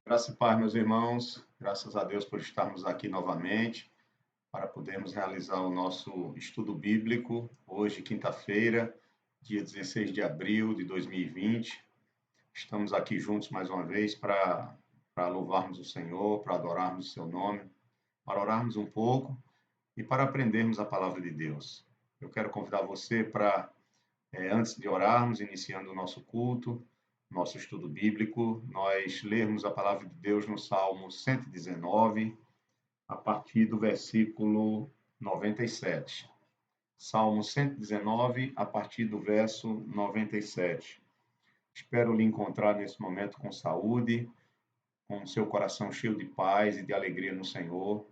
Graça e paz, meus irmãos. Graças a Deus por estarmos aqui novamente para podermos realizar o nosso estudo bíblico. Hoje, quinta-feira, dia 16 de abril de 2020. Estamos aqui juntos mais uma vez para louvarmos o Senhor, para adorarmos o seu nome, para orarmos um pouco e para aprendermos a palavra de Deus. Eu quero convidar você para antes de orarmos, iniciando o nosso culto, nosso estudo bíblico, nós lermos a palavra de Deus no Salmo 119, a partir do versículo 97. Salmo 119, a partir do verso 97. Espero lhe encontrar nesse momento com saúde, com o seu coração cheio de paz e de alegria no Senhor.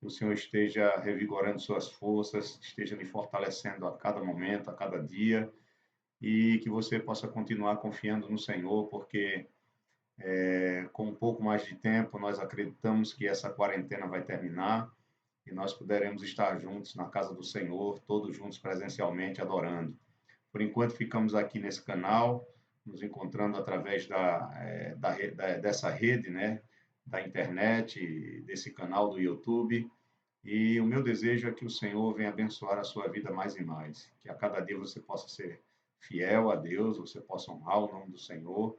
Que o Senhor esteja revigorando suas forças, esteja lhe fortalecendo a cada momento, a cada dia, e que você possa continuar confiando no Senhor, porque com um pouco mais de tempo nós acreditamos que essa quarentena vai terminar e nós poderemos estar juntos na casa do Senhor, todos juntos presencialmente adorando. Por enquanto ficamos aqui nesse canal, nos encontrando através dessa rede, né, da internet, desse canal do YouTube. E o meu desejo é que o Senhor venha abençoar a sua vida mais e mais, que a cada dia você possa ser fiel a Deus, você possa honrar o nome do Senhor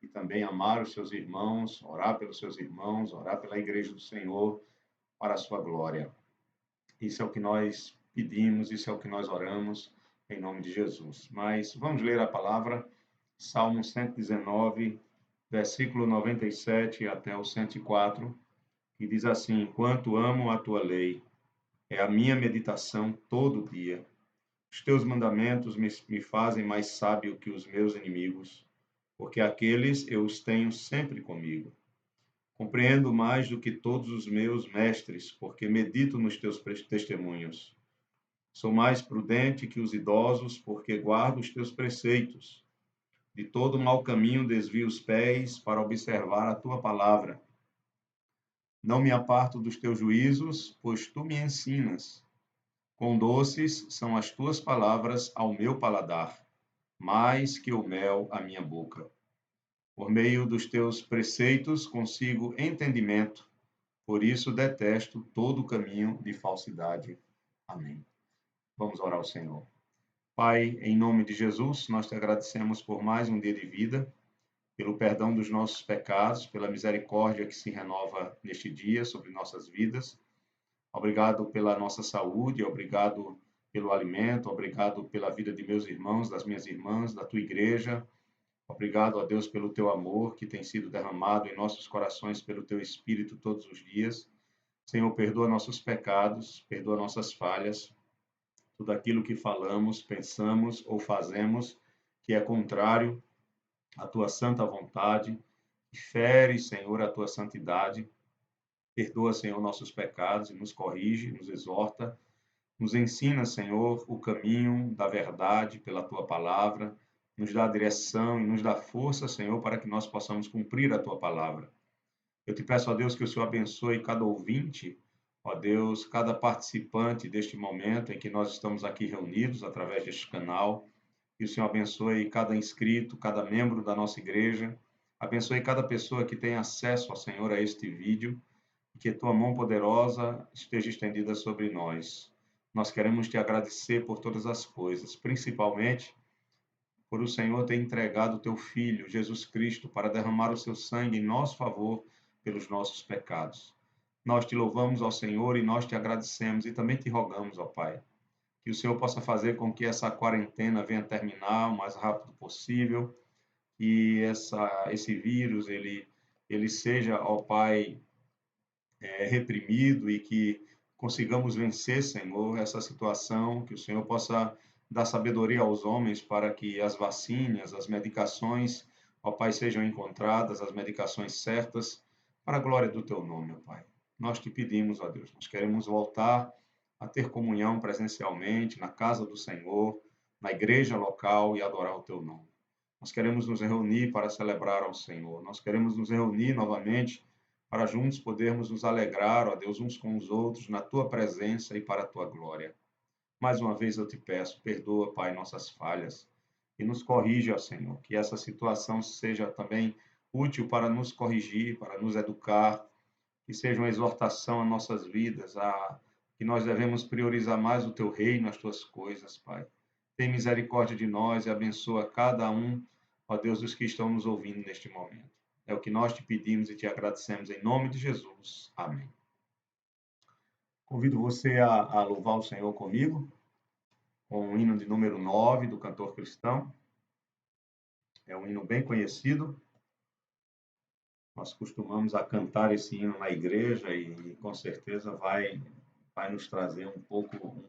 e também amar os seus irmãos, orar pelos seus irmãos, orar pela igreja do Senhor para a sua glória. Isso é o que nós pedimos, isso é o que nós oramos em nome de Jesus. Mas vamos ler a palavra, Salmo 119, versículo 97 até o 104, que diz assim: Quanto amo a tua lei, é a minha meditação todo dia. Os teus mandamentos me fazem mais sábio que os meus inimigos, porque aqueles eu os tenho sempre comigo. Compreendo mais do que todos os meus mestres, porque medito nos teus testemunhos. Sou mais prudente que os idosos, porque guardo os teus preceitos. De todo mau caminho desvio os pés para observar a tua palavra. Não me aparto dos teus juízos, pois tu me ensinas. Quão doces são as tuas palavras ao meu paladar, mais que o mel à minha boca. Por meio dos teus preceitos consigo entendimento, por isso detesto todo caminho de falsidade. Amém. Vamos orar ao Senhor. Pai, em nome de Jesus, nós te agradecemos por mais um dia de vida, pelo perdão dos nossos pecados, pela misericórdia que se renova neste dia sobre nossas vidas. Obrigado pela nossa saúde, obrigado pelo alimento, obrigado pela vida de meus irmãos, das minhas irmãs, da tua igreja. Obrigado a Deus pelo teu amor que tem sido derramado em nossos corações pelo teu Espírito todos os dias. Senhor, perdoa nossos pecados, perdoa nossas falhas, tudo aquilo que falamos, pensamos ou fazemos que é contrário à tua santa vontade, que fere, Senhor, a tua santidade. Perdoa, Senhor, nossos pecados e nos corrige, nos exorta. Nos ensina, Senhor, o caminho da verdade pela tua palavra. Nos dá direção e nos dá força, Senhor, para que nós possamos cumprir a tua palavra. Eu te peço, ó Deus, que o Senhor abençoe cada ouvinte, ó Deus, cada participante deste momento em que nós estamos aqui reunidos através deste canal. Que o Senhor abençoe cada inscrito, cada membro da nossa igreja. Abençoe cada pessoa que tem acesso, ó Senhor, a este vídeo. E que tua mão poderosa esteja estendida sobre nós. Nós queremos te agradecer por todas as coisas, principalmente por o Senhor ter entregado o teu Filho, Jesus Cristo, para derramar o seu sangue em nosso favor pelos nossos pecados. Nós te louvamos, ó Senhor, e nós te agradecemos e também te rogamos, ó Pai, que o Senhor possa fazer com que essa quarentena venha terminar o mais rápido possível, que esse vírus ele seja, ó Pai, reprimido e que consigamos vencer, Senhor, essa situação, que o Senhor possa dar sabedoria aos homens para que as vacinas, as medicações, ó Pai, sejam encontradas, as medicações certas, para a glória do Teu nome, ó Pai. Nós te pedimos, ó Deus, nós queremos voltar a ter comunhão presencialmente na casa do Senhor, na igreja local e adorar o Teu nome. Nós queremos nos reunir para celebrar ao Senhor. Nós queremos nos reunir novamente para juntos podermos nos alegrar, ó Deus, uns com os outros, na Tua presença e para a Tua glória. Mais uma vez eu te peço, perdoa, Pai, nossas falhas e nos corrige, ó Senhor, que essa situação seja também útil para nos corrigir, para nos educar, que seja uma exortação às nossas vidas, que nós devemos priorizar mais o teu reino, as tuas coisas, Pai. Tem misericórdia de nós e abençoa cada um, ó Deus, dos que estão nos ouvindo neste momento. É o que nós te pedimos e te agradecemos em nome de Jesus. Amém. Convido você a louvar o Senhor comigo, com o hino de número 9 do cantor cristão. É um hino bem conhecido. Nós costumamos a cantar esse hino na igreja e com certeza vai nos trazer um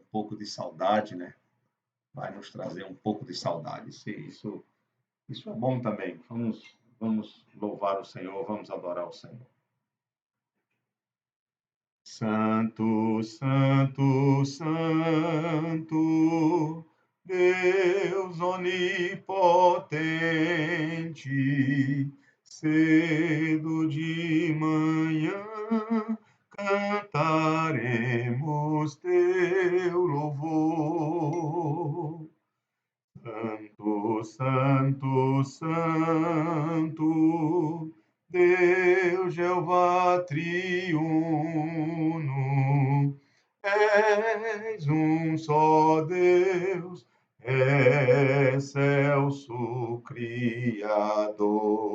pouco de saudade, né? Vai nos trazer um pouco de saudade. Isso é bom também. Vamos louvar o Senhor, vamos adorar o Senhor. Santo, Santo, Santo, Deus onipotente, cedo de manhã cantaremos teu louvor. Santo, Santo, Santo, Deus Jeová triuno, és um só Deus, excelso Criador.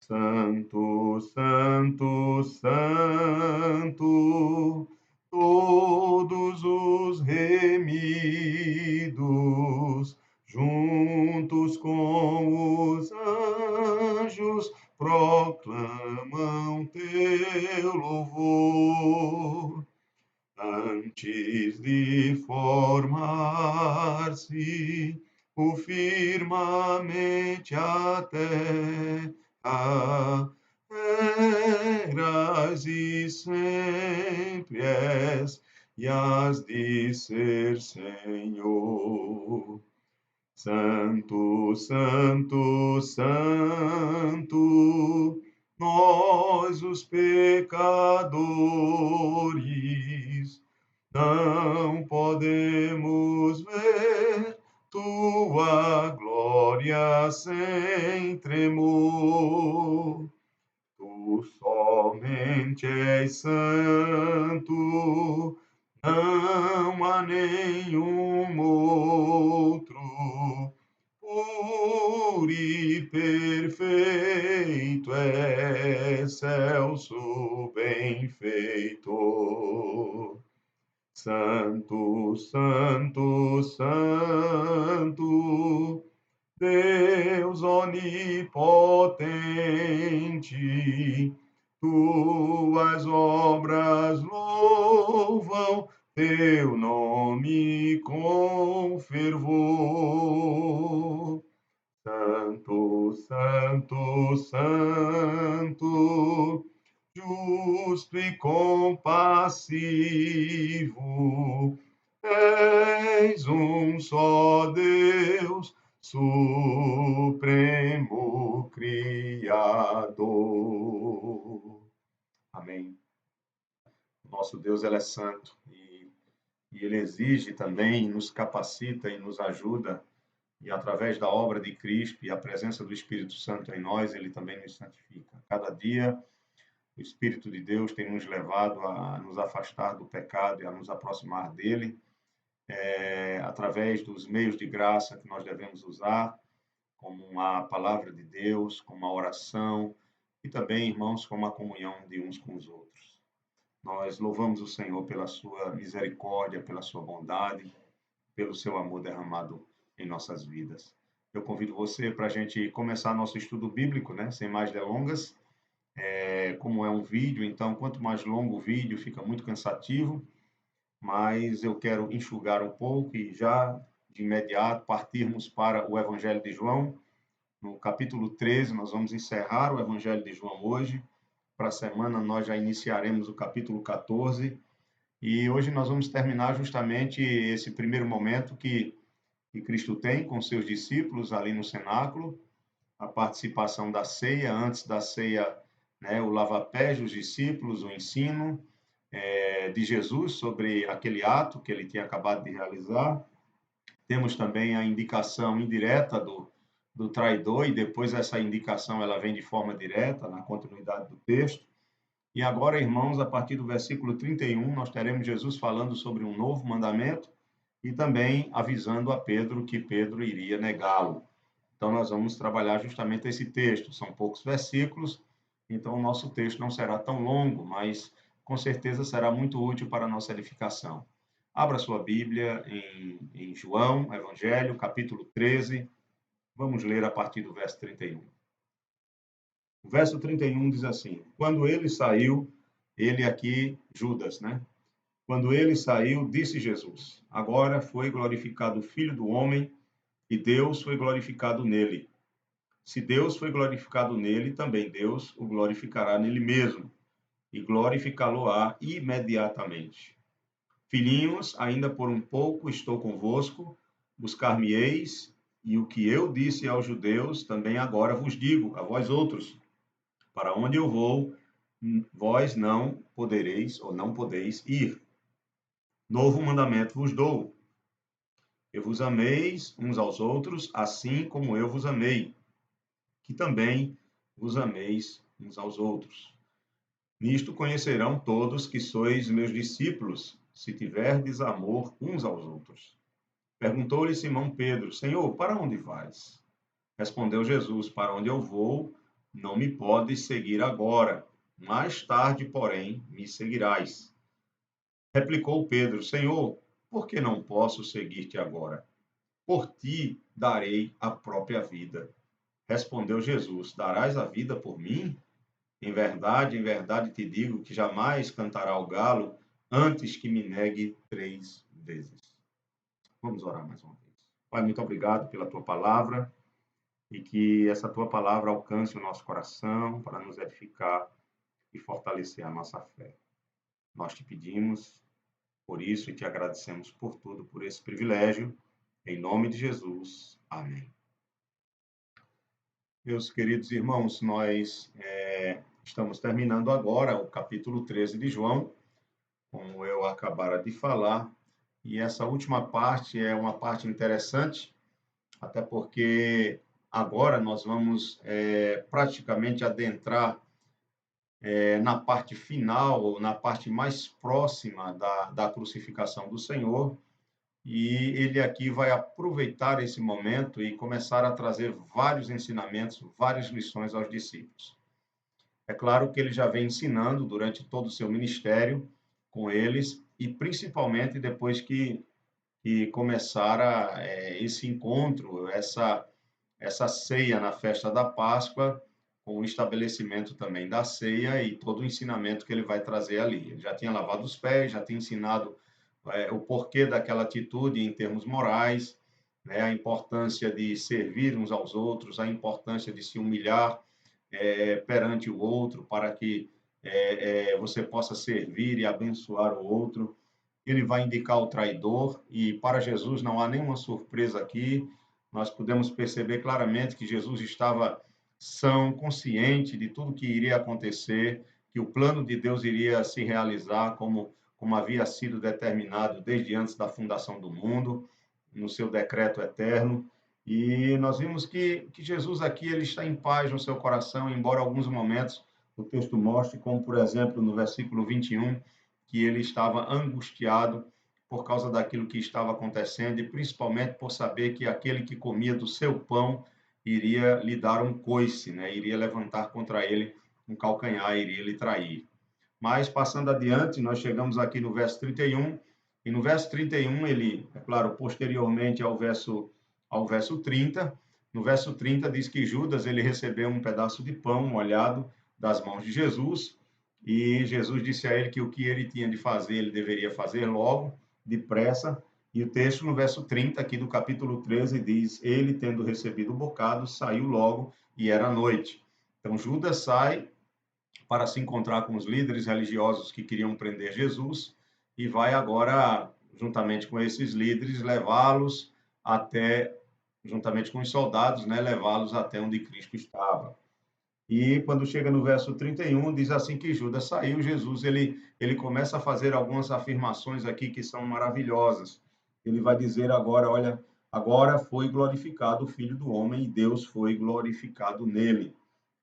Santo, Santo, Santo, todos os remidos, juntos com os anjos, proclamam teu louvor. Antes de formar-se o firmamente a terra, eras e sempre és, e has de ser Senhor. Santo, Santo, Santo, nós os pecadores não podemos ver tua glória sem tremor. Tu somente és santo, não há nenhum outro. Puro e perfeito, excelso benfeitor. Santo, Santo, Santo, Deus onipotente, tuas obras louvam teu nome com fervor. Santo, Santo, Santo, justo e compassivo, és um só Deus, supremo Criador. Amém. Nosso Deus, ele é santo e ele exige também, nos capacita e nos ajuda, e através da obra de Cristo e a presença do Espírito Santo em nós, ele também nos santifica. Cada dia, o Espírito de Deus tem nos levado a nos afastar do pecado e a nos aproximar dele, através dos meios de graça que nós devemos usar, como a palavra de Deus, como a oração, e também, irmãos, como a comunhão de uns com os outros. Nós louvamos o Senhor pela sua misericórdia, pela sua bondade, pelo seu amor derramado em nossas vidas. Eu convido você para a gente começar nosso estudo bíblico, né? Sem mais delongas. Como é um vídeo, então, quanto mais longo o vídeo, fica muito cansativo, mas eu quero enxugar um pouco e já, de imediato, partirmos para o Evangelho de João. No capítulo 13, nós vamos encerrar o Evangelho de João hoje. Para a semana, nós já iniciaremos o capítulo 14. E hoje nós vamos terminar justamente esse primeiro momento que Cristo tem com seus discípulos ali no cenáculo, a participação da ceia, antes da ceia, né, o lava-pés dos discípulos, o ensino de Jesus sobre aquele ato que ele tinha acabado de realizar. Temos também a indicação indireta do traidor, e depois essa indicação ela vem de forma direta na continuidade do texto. E agora, irmãos, a partir do versículo 31, nós teremos Jesus falando sobre um novo mandamento e também avisando a Pedro que Pedro iria negá-lo. Então, nós vamos trabalhar justamente esse texto. São poucos versículos, então o nosso texto não será tão longo, mas com certeza será muito útil para a nossa edificação. Abra sua Bíblia em João, Evangelho, capítulo 13. Vamos ler a partir do verso 31. O verso 31 diz assim: Quando ele saiu, ele aqui, Judas, né? Quando ele saiu, disse Jesus: Agora foi glorificado o Filho do Homem e Deus foi glorificado nele. Se Deus foi glorificado nele, também Deus o glorificará nele mesmo e glorificá-lo-á imediatamente. Filhinhos, ainda por um pouco estou convosco, buscar-me-eis, e o que eu disse aos judeus, também agora vos digo, a vós outros: para onde eu vou, vós não podereis ou não podeis ir. Novo mandamento vos dou: que vos ameis uns aos outros, assim como eu vos amei, que também vos ameis uns aos outros. Nisto conhecerão todos que sois meus discípulos, se tiverdes amor uns aos outros. Perguntou-lhe Simão Pedro: Senhor, para onde vais? Respondeu Jesus: Para onde eu vou, não me podes seguir agora. Mais tarde, porém, me seguirás. Replicou Pedro: Senhor, por que não posso seguir-te agora? Por ti darei a própria vida. Respondeu Jesus: Darás a vida por mim? Em verdade te digo que jamais cantará o galo antes que me negue 3 vezes. Vamos orar mais uma vez. Pai, muito obrigado pela tua palavra e que essa tua palavra alcance o nosso coração para nos edificar e fortalecer a nossa fé. Nós te pedimos por isso e te agradecemos por tudo, por esse privilégio. Em nome de Jesus. Amém. Meus queridos irmãos, nós estamos terminando agora o capítulo 13 de João, como eu acabara de falar, e essa última parte é uma parte interessante, até porque agora nós vamos praticamente adentrar na parte final, ou na parte mais próxima da crucificação do Senhor, e ele aqui vai aproveitar esse momento e começar a trazer vários ensinamentos, várias lições aos discípulos. É claro que ele já vem ensinando durante todo o seu ministério com eles, e principalmente depois que começara esse encontro, essa ceia na festa da Páscoa, com o estabelecimento também da ceia e todo o ensinamento que ele vai trazer ali. Ele já tinha lavado os pés, já tinha ensinado o porquê daquela atitude em termos morais, né, a importância de servir uns aos outros, a importância de se humilhar perante o outro para que você possa servir e abençoar o outro. Ele vai indicar o traidor e para Jesus não há nenhuma surpresa aqui. Nós podemos perceber claramente que Jesus estava são, consciente de tudo que iria acontecer, que o plano de Deus iria se realizar como havia sido determinado desde antes da fundação do mundo, no seu decreto eterno. E nós vimos que Jesus aqui ele está em paz no seu coração, embora alguns momentos o texto mostre, como por exemplo no versículo 21, que ele estava angustiado por causa daquilo que estava acontecendo e principalmente por saber que aquele que comia do seu pão iria lhe dar um coice, né? Iria levantar contra ele um calcanhar, iria lhe trair. Mas, passando adiante, nós chegamos aqui no verso 31, e no verso 31, ele, é claro, posteriormente ao verso 30, no verso 30 diz que Judas ele recebeu um pedaço de pão molhado das mãos de Jesus, e Jesus disse a ele que o que ele tinha de fazer, ele deveria fazer logo, depressa, e o texto no verso 30 aqui do capítulo 13 diz, ele tendo recebido o bocado, saiu logo, e era noite. Então Judas sai para se encontrar com os líderes religiosos que queriam prender Jesus e vai agora, juntamente com esses líderes, levá-los até, juntamente com os soldados, né, levá-los até onde Cristo estava. E quando chega no verso 31, diz assim que Judas saiu, Jesus ele começa a fazer algumas afirmações aqui que são maravilhosas. Ele vai dizer agora, olha, agora foi glorificado o Filho do Homem e Deus foi glorificado nele.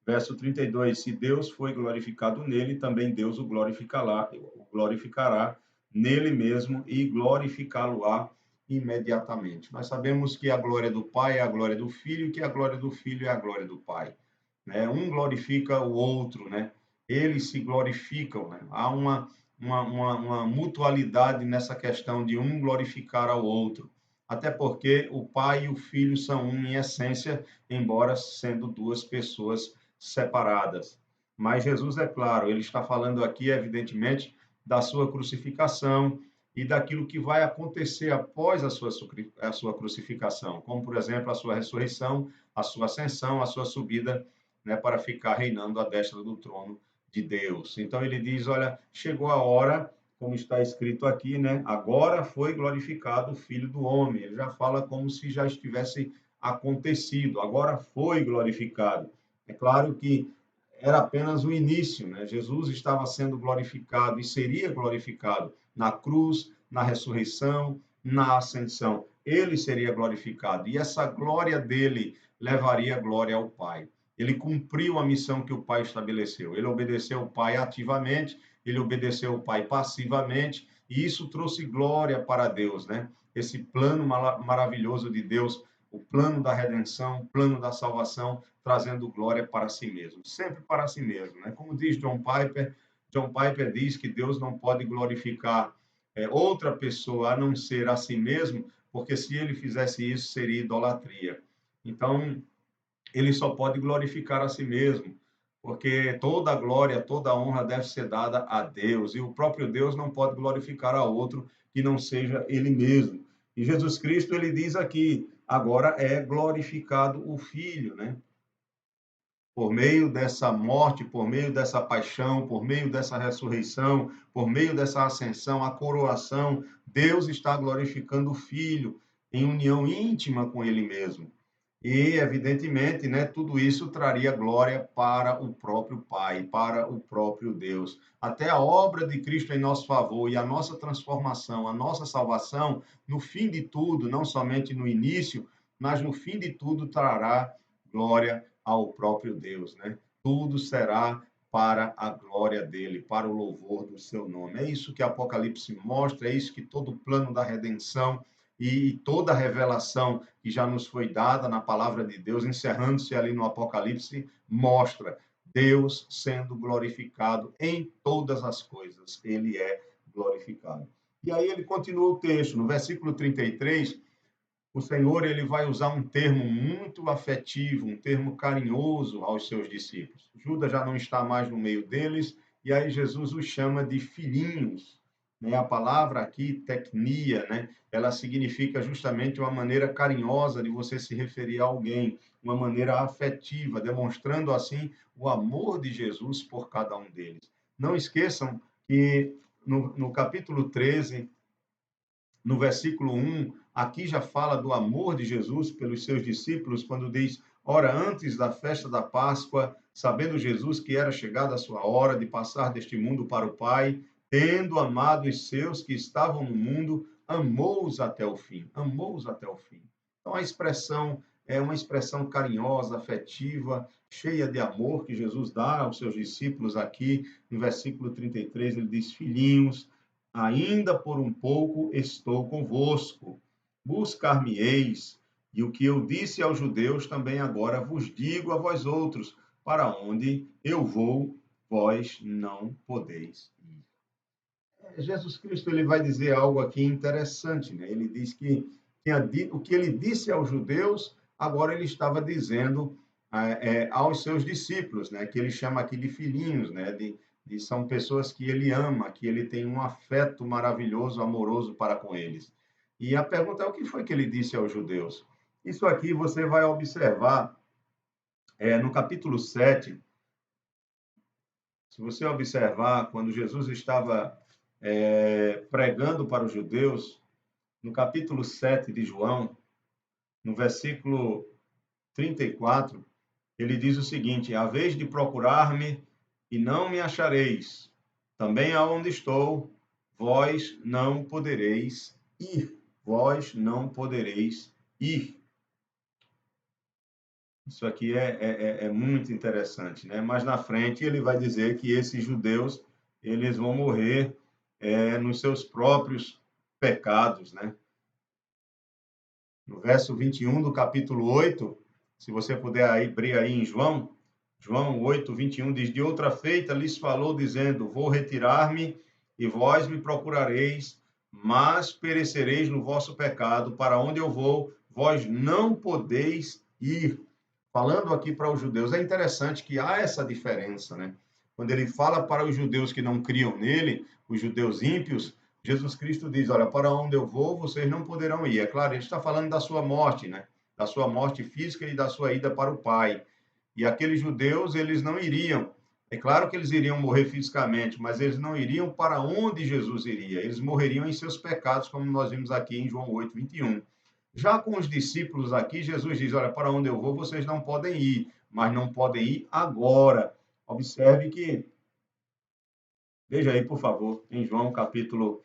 Verso 32, se Deus foi glorificado nele, também Deus o glorificará nele mesmo e glorificá-lo-á imediatamente. Nós sabemos que a glória do Pai é a glória do Filho e que a glória do Filho é a glória do Pai. Né? Um glorifica o outro, né? Eles se glorificam, né? Há uma mutualidade nessa questão de um glorificar ao outro. Até porque o Pai e o Filho são um em essência, embora sendo duas pessoas separadas. Mas Jesus, é claro, ele está falando aqui, evidentemente, da sua crucificação e daquilo que vai acontecer após a sua crucificação, como, por exemplo, a sua ressurreição, a sua ascensão, a sua subida, né, para ficar reinando à destra do trono de Deus. Então ele diz, olha, chegou a hora, como está escrito aqui, né? Agora foi glorificado o Filho do Homem. Ele já fala como se já estivesse acontecido. Agora foi glorificado. É claro que era apenas o início, né? Jesus estava sendo glorificado e seria glorificado na cruz, na ressurreição, na ascensão. Ele seria glorificado e essa glória dele levaria glória ao Pai. Ele cumpriu a missão que o Pai estabeleceu. Ele obedeceu o Pai ativamente, ele obedeceu o Pai passivamente, e isso trouxe glória para Deus, né? Esse plano maravilhoso de Deus, o plano da redenção, o plano da salvação, trazendo glória para si mesmo, sempre para si mesmo, né? Como diz John Piper diz que Deus não pode glorificar outra pessoa a não ser a si mesmo, porque se ele fizesse isso seria idolatria. Então, ele só pode glorificar a si mesmo, porque toda a glória, toda a honra deve ser dada a Deus, e o próprio Deus não pode glorificar a outro que não seja ele mesmo. E Jesus Cristo, ele diz aqui, agora é glorificado o Filho, né? Por meio dessa morte, por meio dessa paixão, por meio dessa ressurreição, por meio dessa ascensão, a coroação, Deus está glorificando o Filho em união íntima com ele mesmo. E, evidentemente, né, tudo isso traria glória para o próprio Pai, para o próprio Deus. Até a obra de Cristo em nosso favor e a nossa transformação, a nossa salvação, no fim de tudo, não somente no início, mas no fim de tudo, trará glória ao próprio Deus, né? Tudo será para a glória dele, para o louvor do seu nome. É isso que Apocalipse mostra, é isso que todo o plano da redenção e toda a revelação que já nos foi dada na palavra de Deus, encerrando-se ali no Apocalipse, mostra Deus sendo glorificado em todas as coisas. Ele é glorificado. E aí ele continua o texto, no versículo 33, o Senhor ele vai usar um termo muito afetivo, um termo carinhoso aos seus discípulos. Judas já não está mais no meio deles, e aí Jesus os chama de filhinhos. Né? A palavra aqui, tecnia, né? Ela significa justamente uma maneira carinhosa de você se referir a alguém, uma maneira afetiva, demonstrando assim o amor de Jesus por cada um deles. Não esqueçam que no capítulo 13, no versículo 1, aqui já fala do amor de Jesus pelos seus discípulos, quando diz: ora, antes da festa da Páscoa, sabendo Jesus que era chegada a sua hora de passar deste mundo para o Pai, tendo amado os seus que estavam no mundo, amou-os até o fim. Amou-os até o fim. Então, a expressão é uma expressão carinhosa, afetiva, cheia de amor que Jesus dá aos seus discípulos aqui. No versículo 33, ele diz: filhinhos, ainda por um pouco estou convosco. Buscar-me-eis, e o que eu disse aos judeus também agora vos digo a vós outros: para onde eu vou, vós não podeis ir. Jesus Cristo ele vai dizer algo aqui interessante, né? Ele diz que o que ele disse aos judeus, agora ele estava dizendo aos seus discípulos, né? Que ele chama aqui de filhinhos, né? São pessoas que ele ama, que ele tem um afeto maravilhoso, amoroso para com eles. E a pergunta é: o que foi que ele disse aos judeus? Isso aqui você vai observar no capítulo 7. Se você observar, quando Jesus estava pregando para os judeus, no capítulo 7 de João, no versículo 34, ele diz o seguinte: a vez de procurar-me e não me achareis, também aonde estou, vós não podereis ir. Vós não podereis ir. Isso aqui é muito interessante, né? Mas na frente ele vai dizer que esses judeus eles vão morrer nos seus próprios pecados, né? No verso 21 do capítulo 8, se você puder abrir aí em João 8, 21, diz: De outra feita lhes falou, dizendo: Vou retirar-me, e vós me procurareis, mas perecereis no vosso pecado. Para onde eu vou, vós não podeis ir. Falando aqui para os judeus, é interessante que há essa diferença, né? Quando ele fala para os judeus que não criam nele, os judeus ímpios, Jesus Cristo diz: Olha, para onde eu vou, vocês não poderão ir. É claro, ele está falando da sua morte, né? Da sua morte física e da sua ida para o Pai. E aqueles judeus, eles não iriam. É claro que eles iriam morrer fisicamente, mas eles não iriam para onde Jesus iria. Eles morreriam em seus pecados, como nós vimos aqui em João 8, 21. Já com os discípulos aqui, Jesus diz: Olha, para onde eu vou, vocês não podem ir, mas não podem ir agora. Observe que, veja aí, por favor, em João capítulo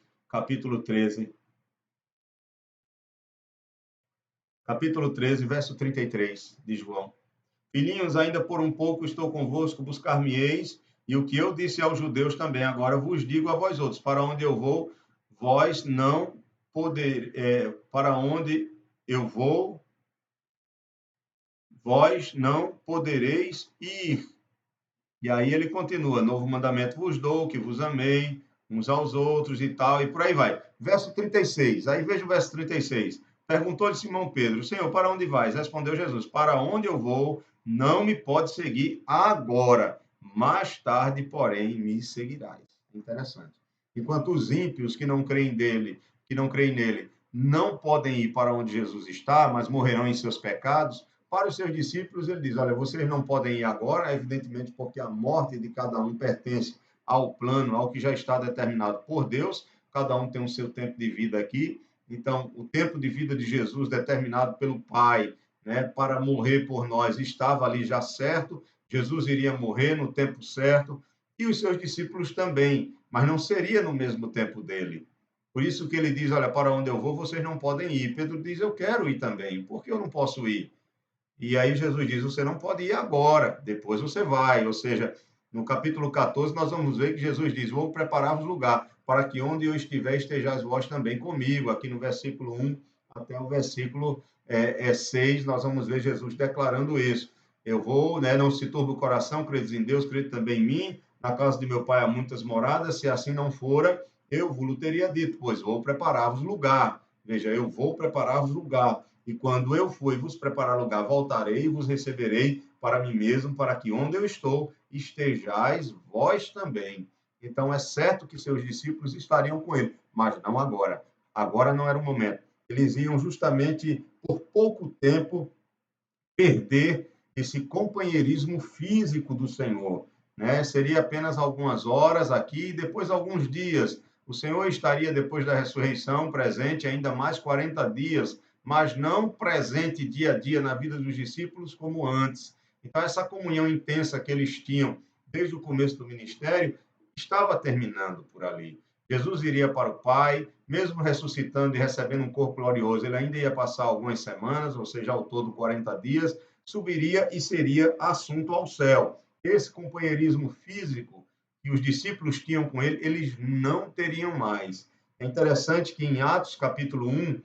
13. Capítulo 13, verso 33 de João. Filhinhos, ainda por um pouco estou convosco, buscar-me-eis, e o que eu disse aos judeus também, agora vos digo a vós outros: para onde eu vou, vós não para onde eu vou, vós não podereis ir. E aí ele continua: novo mandamento vos dou, que vos amei uns aos outros e tal, e por aí vai. Verso 36, aí veja o verso 36. Perguntou-lhe Simão Pedro: Senhor, para onde vais? Respondeu Jesus: Para onde eu vou, não me pode seguir agora, mais tarde, porém, me seguirás. Interessante. Enquanto os ímpios que não creem nele, não podem ir para onde Jesus está, mas morrerão em seus pecados, para os seus discípulos, ele diz: Olha, vocês não podem ir agora, evidentemente, porque a morte de cada um pertence ao plano, ao que já está determinado por Deus. Cada um tem o seu tempo de vida aqui. Então, o tempo de vida de Jesus, determinado pelo Pai, né, para morrer por nós, estava ali já certo. Jesus iria morrer no tempo certo, e os seus discípulos também, mas não seria no mesmo tempo dele. Por isso que ele diz: Olha, para onde eu vou, vocês não podem ir. Pedro diz: Eu quero ir também, por que eu não posso ir? E aí Jesus diz: Você não pode ir agora, depois você vai. Ou seja, no capítulo 14, nós vamos ver que Jesus diz: Vou preparar-vos lugar, para que onde eu estiver, estejais vós também comigo. Aqui no versículo 1 até o versículo 6, nós vamos ver Jesus declarando isso. Eu vou, né, não se turbe o coração, credes em Deus, crede também em mim. Na casa de meu pai há muitas moradas, se assim não fora, eu vos teria dito, pois vou preparar-vos lugar. Veja, eu vou preparar-vos lugar. E quando eu for vos preparar lugar, voltarei e vos receberei para mim mesmo, para que onde eu estou, estejais vós também. Então, é certo que seus discípulos estariam com ele, mas não agora. Agora não era o momento. Eles iam justamente, por pouco tempo, perder esse companheirismo físico do Senhor, né? Seria apenas algumas horas aqui, depois alguns dias. O Senhor estaria, depois da ressurreição, presente ainda mais 40 dias, mas não presente dia a dia na vida dos discípulos como antes. Então, essa comunhão intensa que eles tinham desde o começo do ministério estava terminando por ali. Jesus iria para o Pai, mesmo ressuscitando e recebendo um corpo glorioso, ele ainda ia passar algumas semanas, ou seja, ao todo 40 dias, subiria e seria assunto ao céu. Esse companheirismo físico que os discípulos tinham com ele, eles não teriam mais. É interessante que em Atos capítulo 1,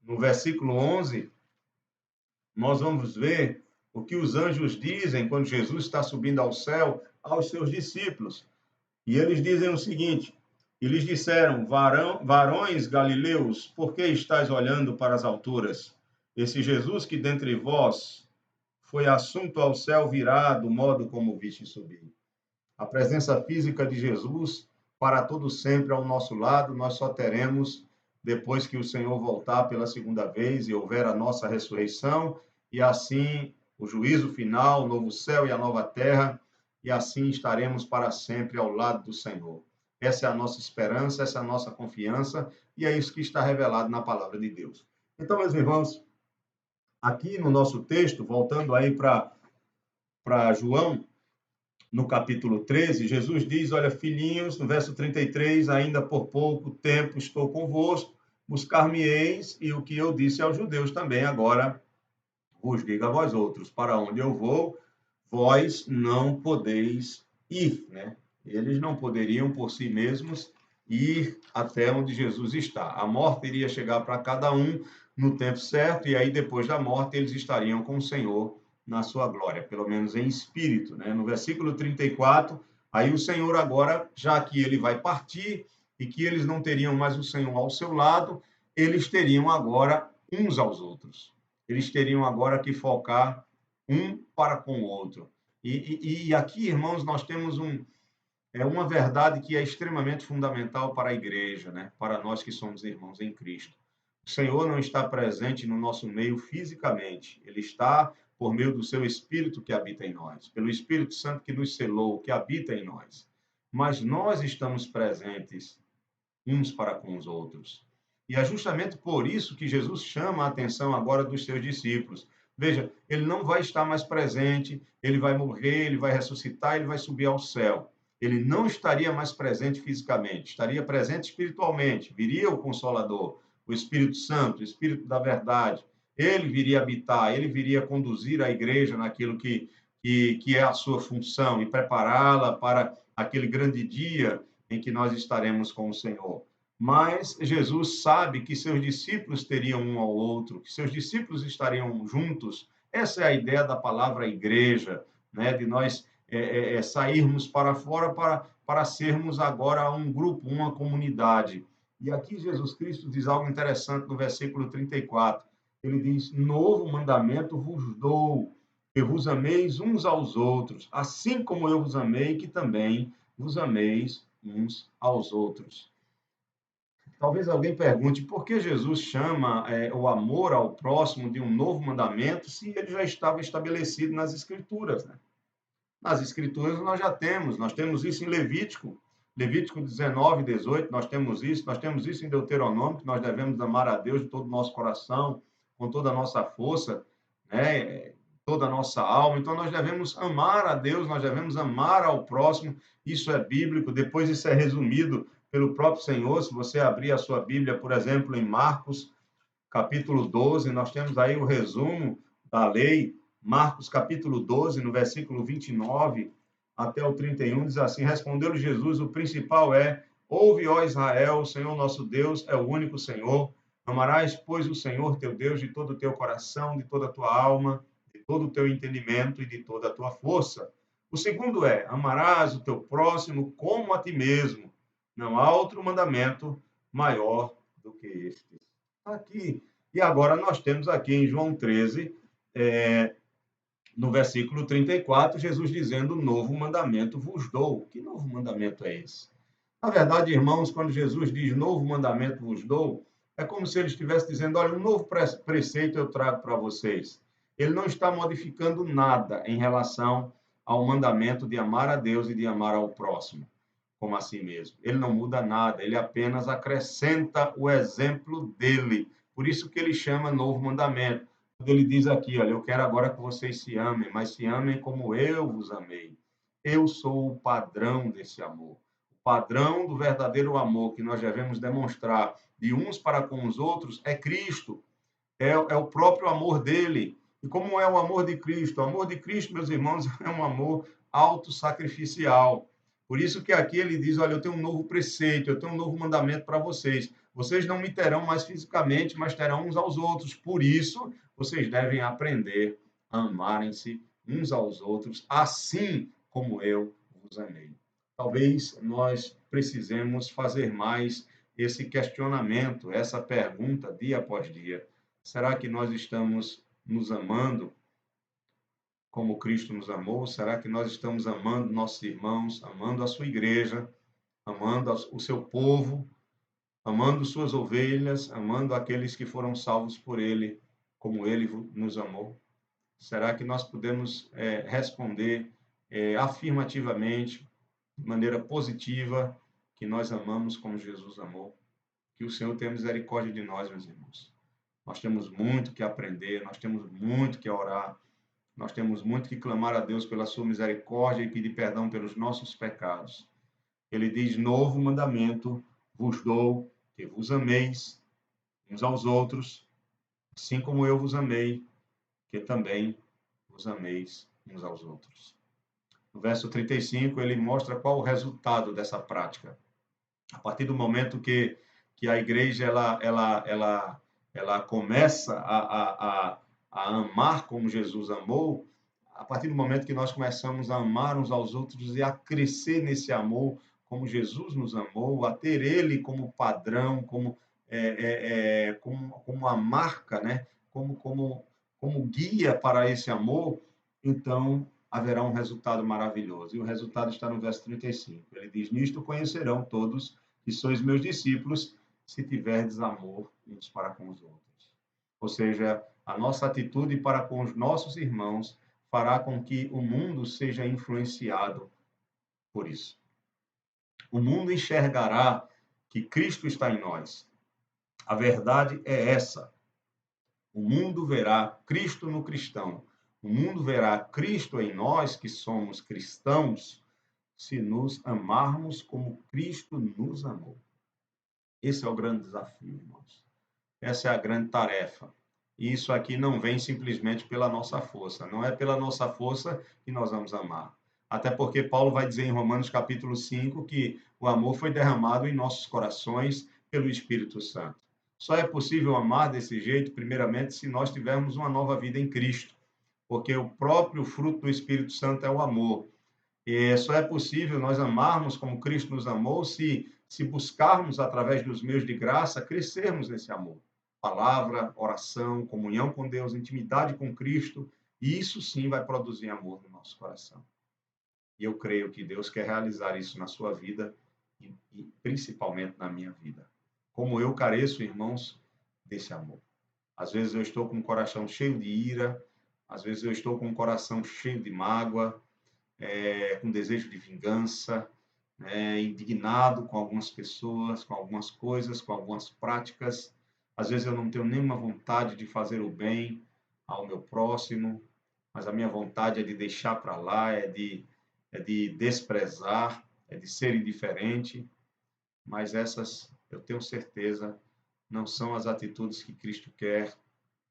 no versículo 11, nós vamos ver o que os anjos dizem quando Jesus está subindo ao céu aos seus discípulos. E eles dizem o seguinte: e lhes disseram: varões galileus, por que estáis olhando para as alturas? Esse Jesus que dentre vós foi assunto ao céu virá do modo como viste subir. A presença física de Jesus para todo sempre ao nosso lado, nós só teremos depois que o Senhor voltar pela segunda vez e houver a nossa ressurreição, e assim o juízo final, o novo céu e a nova terra, e assim estaremos para sempre ao lado do Senhor. Essa é a nossa esperança, essa é a nossa confiança, e é isso que está revelado na palavra de Deus. Então, meus irmãos, aqui no nosso texto, voltando aí para João, no capítulo 13, Jesus diz: Olha, filhinhos, no verso 33, ainda por pouco tempo estou convosco, buscar-me-eis, e o que eu disse aos judeus também, agora vos digo a vós outros, para onde eu vou, vós não podeis ir, né? Eles não poderiam por si mesmos ir até onde Jesus está. A morte iria chegar para cada um no tempo certo, e aí depois da morte eles estariam com o Senhor na sua glória, pelo menos em espírito, né? No versículo 34, aí o Senhor agora, já que ele vai partir e que eles não teriam mais o Senhor ao seu lado, eles teriam agora uns aos outros. Eles teriam agora que focar um para com o outro. E aqui, irmãos, nós temos uma verdade que é extremamente fundamental para a igreja, né? Para nós que somos irmãos em Cristo. O Senhor não está presente no nosso meio fisicamente, ele está por meio do seu Espírito que habita em nós, pelo Espírito Santo que nos selou, que habita em nós. Mas nós estamos presentes uns para com os outros. E é justamente por isso que Jesus chama a atenção agora dos seus discípulos. Veja, ele não vai estar mais presente, ele vai morrer, ele vai ressuscitar, ele vai subir ao céu. Ele não estaria mais presente fisicamente, estaria presente espiritualmente. Viria o Consolador, o Espírito Santo, o Espírito da verdade. Ele viria habitar, ele viria conduzir a igreja naquilo que é a sua função e prepará-la para aquele grande dia em que nós estaremos com o Senhor. Mas Jesus sabe que seus discípulos teriam um ao outro, que seus discípulos estariam juntos. Essa é a ideia da palavra igreja, né? De nós sairmos para fora para sermos agora um grupo, uma comunidade. E aqui Jesus Cristo diz algo interessante no versículo 34. Ele diz: Novo mandamento vos dou, que vos ameis uns aos outros, assim como eu vos amei, que também vos ameis uns aos outros. Talvez alguém pergunte por que Jesus chama o amor ao próximo de um novo mandamento se ele já estava estabelecido nas Escrituras, né? Nas Escrituras nós temos isso em Levítico 19, 18, nós temos isso em Deuteronômio, que nós devemos amar a Deus de todo o nosso coração, com toda a nossa força, né? Toda a nossa alma. Então nós devemos amar a Deus, nós devemos amar ao próximo. Isso é bíblico. Depois isso é resumido pelo próprio Senhor. Se você abrir a sua Bíblia, por exemplo, em Marcos, capítulo 12, nós temos aí o resumo da lei. Marcos, capítulo 12, no versículo 29 até o 31, diz assim: Respondeu Jesus, o principal é: Ouve, ó Israel, o Senhor nosso Deus é o único Senhor. Amarás, pois, o Senhor teu Deus de todo o teu coração, de toda a tua alma, de todo o teu entendimento e de toda a tua força. O segundo é: Amarás o teu próximo como a ti mesmo. Não há outro mandamento maior do que este. Aqui. E agora nós temos aqui em João 13, no versículo 34, Jesus dizendo: Novo mandamento vos dou. Que novo mandamento é esse? Na verdade, irmãos, quando Jesus diz novo mandamento vos dou, é como se ele estivesse dizendo: olha, um novo preceito eu trago para vocês. Ele não está modificando nada em relação ao mandamento de amar a Deus e de amar ao próximo, como a si mesmo. Ele não muda nada, ele apenas acrescenta o exemplo dele. Por isso que ele chama novo mandamento. Quando ele diz aqui, olha, eu quero agora que vocês se amem, mas se amem como eu vos amei. Eu sou o padrão desse amor. O padrão do verdadeiro amor que nós devemos demonstrar de uns para com os outros é Cristo. É o próprio amor dele. E como é o amor de Cristo? O amor de Cristo, meus irmãos, é um amor autossacrificial. Por isso que aqui ele diz, olha, eu tenho um novo preceito, eu tenho um novo mandamento para vocês. Vocês não me terão mais fisicamente, mas terão uns aos outros. Por isso, vocês devem aprender a amarem-se uns aos outros, assim como eu vos amei. Talvez nós precisemos fazer mais esse questionamento, essa pergunta, dia após dia. Será que nós estamos nos amando como Cristo nos amou? Será que nós estamos amando nossos irmãos, amando a sua igreja, amando o seu povo, amando suas ovelhas, amando aqueles que foram salvos por ele, como ele nos amou? Será que nós podemos responder afirmativamente, de maneira positiva, que nós amamos como Jesus amou? Que o Senhor tenha misericórdia de nós, meus irmãos. Nós temos muito que aprender, nós temos muito que orar, nós temos muito que clamar a Deus pela sua misericórdia e pedir perdão pelos nossos pecados. Ele diz: Novo mandamento vos dou, que vos ameis uns aos outros, assim como eu vos amei, que também vos ameis uns aos outros. No verso 35, ele mostra qual o resultado dessa prática. A partir do momento que a igreja ela começa a amar como Jesus amou, a partir do momento que nós começamos a amar uns aos outros e a crescer nesse amor como Jesus nos amou, a ter Ele como padrão, como a marca, né? como guia para esse amor, então haverá um resultado maravilhoso. E o resultado está no verso 35. Ele diz: Nisto conhecerão todos que sois meus discípulos, se tiverdes amor uns para com os outros. Ou seja, a nossa atitude para com os nossos irmãos fará com que o mundo seja influenciado por isso. O mundo enxergará que Cristo está em nós. A verdade é essa. O mundo verá Cristo no cristão. O mundo verá Cristo em nós, que somos cristãos, se nos amarmos como Cristo nos amou. Esse é o grande desafio, irmãos. Essa é a grande tarefa. E isso aqui não vem simplesmente pela nossa força. Não é pela nossa força que nós vamos amar. Até porque Paulo vai dizer em Romanos capítulo 5 que o amor foi derramado em nossos corações pelo Espírito Santo. Só é possível amar desse jeito, primeiramente, se nós tivermos uma nova vida em Cristo. Porque o próprio fruto do Espírito Santo é o amor. E só é possível nós amarmos como Cristo nos amou se buscarmos, através dos meios de graça, crescermos nesse amor. Palavra, oração, comunhão com Deus, intimidade com Cristo, e isso sim vai produzir amor no nosso coração. E eu creio que Deus quer realizar isso na sua vida e principalmente na minha vida. Como eu careço, irmãos, desse amor. Às vezes eu estou com o coração cheio de ira, às vezes eu estou com o coração cheio de mágoa, com desejo de vingança, indignado com algumas pessoas, com algumas coisas, com algumas práticas. Às vezes eu não tenho nenhuma vontade de fazer o bem ao meu próximo, mas a minha vontade é de deixar para lá, é de desprezar, é de ser indiferente. Mas essas, eu tenho certeza, não são as atitudes que Cristo quer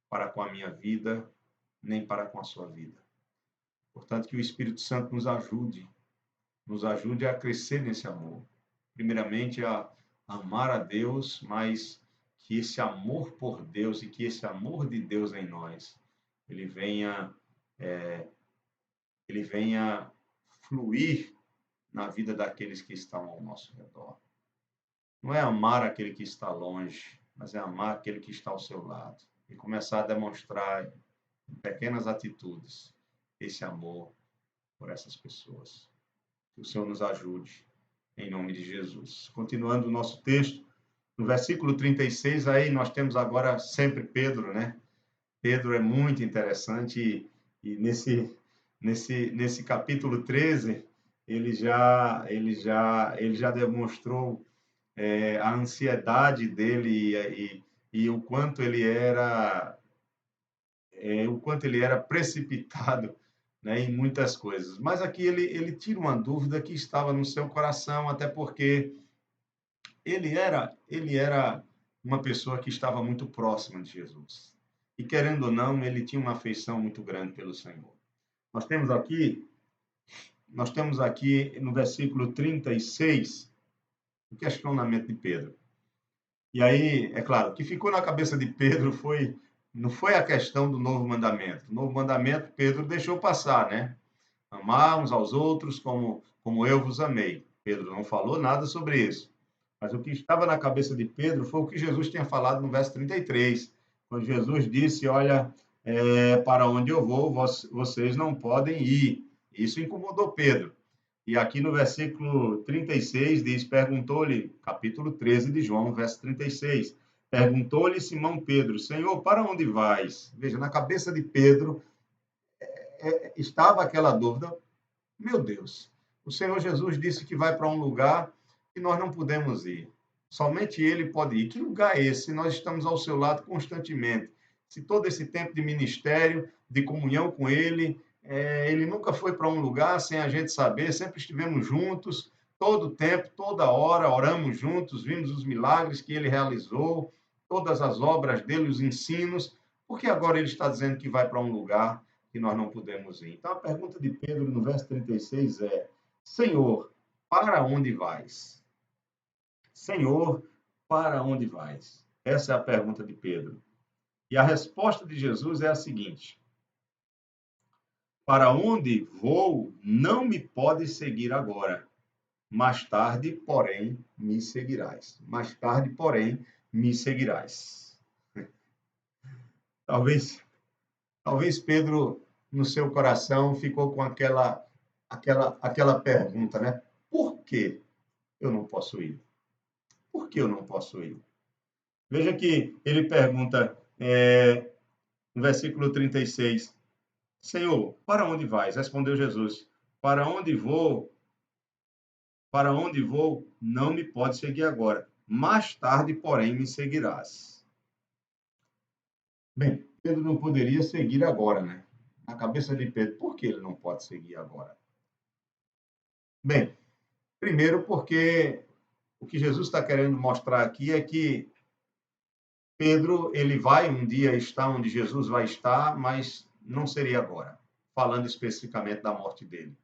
para com a minha vida, nem para com a sua vida. Portanto, que o Espírito Santo nos ajude a crescer nesse amor. Primeiramente, a amar a Deus, mas que esse amor por Deus e que esse amor de Deus em nós, ele venha fluir na vida daqueles que estão ao nosso redor. Não é amar aquele que está longe, mas é amar aquele que está ao seu lado. E começar a demonstrar em pequenas atitudes esse amor por essas pessoas. Que o Senhor nos ajude, em nome de Jesus. Continuando o nosso texto, no versículo 36, aí nós temos agora sempre Pedro, né? Pedro é muito interessante e nesse capítulo 13, ele já demonstrou a ansiedade dele e o quanto ele era precipitado, né, em muitas coisas. Mas aqui ele tira uma dúvida que estava no seu coração, até porque ele era uma pessoa que estava muito próxima de Jesus. E, querendo ou não, ele tinha uma afeição muito grande pelo Senhor. Nós temos aqui no versículo 36 o questionamento de Pedro. E aí, é claro, o que ficou na cabeça de Pedro não foi a questão do novo mandamento. O novo mandamento, Pedro deixou passar, né? Amar uns aos outros como eu vos amei. Pedro não falou nada sobre isso. Mas o que estava na cabeça de Pedro foi o que Jesus tinha falado no verso 33, quando Jesus disse: Olha, para onde eu vou, vocês não podem ir. Isso incomodou Pedro. E aqui no versículo 36 diz: Perguntou-lhe, capítulo 13 de João, verso 36, perguntou-lhe Simão Pedro: Senhor, para onde vais? Veja, na cabeça de Pedro estava aquela dúvida: meu Deus, o Senhor Jesus disse que vai para um lugar que nós não podemos ir. Somente Ele pode ir. Que lugar é esse? Nós estamos ao seu lado constantemente. Se todo esse tempo de ministério, de comunhão com Ele, Ele nunca foi para um lugar sem a gente saber, sempre estivemos juntos, todo o tempo, toda hora, oramos juntos, vimos os milagres que Ele realizou, todas as obras dele, os ensinos, porque agora ele está dizendo que vai para um lugar que nós não podemos ir. Então, a pergunta de Pedro no verso 36 é: Senhor, para onde vais? Senhor, para onde vais? Essa é a pergunta de Pedro. E a resposta de Jesus é a seguinte: para onde vou, não me pode seguir agora. Mais tarde, porém, me seguirás. Mais tarde, porém, me seguirás. Talvez, talvez Pedro, no seu coração, ficou com aquela pergunta, né? Por que eu não posso ir? Por que eu não posso ir? Veja que ele pergunta no versículo 36, Senhor, para onde vais? Respondeu Jesus, para onde vou, não me pode seguir agora. Mais tarde, porém, me seguirás. Bem, Pedro não poderia seguir agora, né? Na cabeça de Pedro, por que ele não pode seguir agora? Bem, primeiro porque o que Jesus está querendo mostrar aqui é que Pedro, ele vai um dia estar onde Jesus vai estar, mas não seria agora, falando especificamente da morte dele.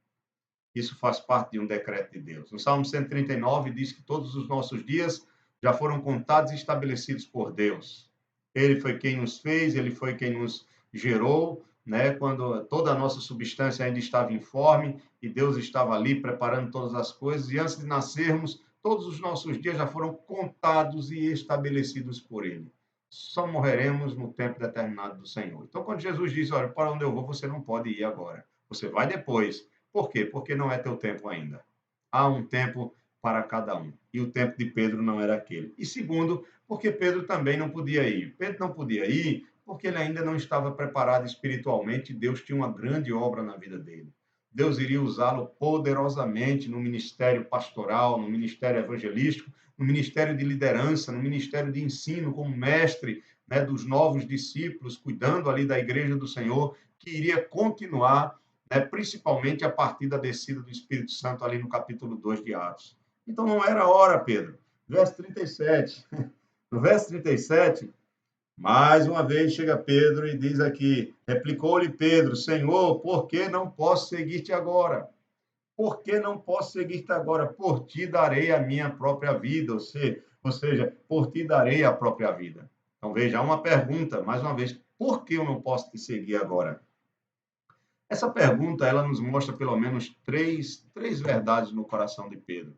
Isso faz parte de um decreto de Deus. No Salmo 139 diz que todos os nossos dias já foram contados e estabelecidos por Deus. Ele foi quem nos fez, ele foi quem nos gerou, né? Quando toda a nossa substância ainda estava informe e Deus estava ali preparando todas as coisas, e antes de nascermos, todos os nossos dias já foram contados e estabelecidos por ele. Só morreremos no tempo determinado do Senhor. Então, quando Jesus diz, olha, para onde eu vou, você não pode ir agora. Você vai depois. Por quê? Porque não é teu tempo ainda. Há um tempo para cada um. E o tempo de Pedro não era aquele. E segundo, porque Pedro também não podia ir. Pedro não podia ir porque ele ainda não estava preparado espiritualmente. Deus tinha uma grande obra na vida dele. Deus iria usá-lo poderosamente no ministério pastoral, no ministério evangelístico, no ministério de liderança, no ministério de ensino, como mestre, né, dos novos discípulos, cuidando ali da igreja do Senhor, que iria continuar, né, principalmente a partir da descida do Espírito Santo ali no capítulo 2 de Atos. Então não era hora, Pedro. Verso 37. No verso 37, mais uma vez chega Pedro e diz aqui, replicou-lhe Pedro, Senhor, por que não posso seguir-te agora? Por que não posso seguir-te agora? Por ti darei a minha própria vida, ou seja, por ti darei a própria vida. Então veja, há uma pergunta, mais uma vez, por que eu não posso te seguir agora? Essa pergunta, ela nos mostra pelo menos três verdades no coração de Pedro.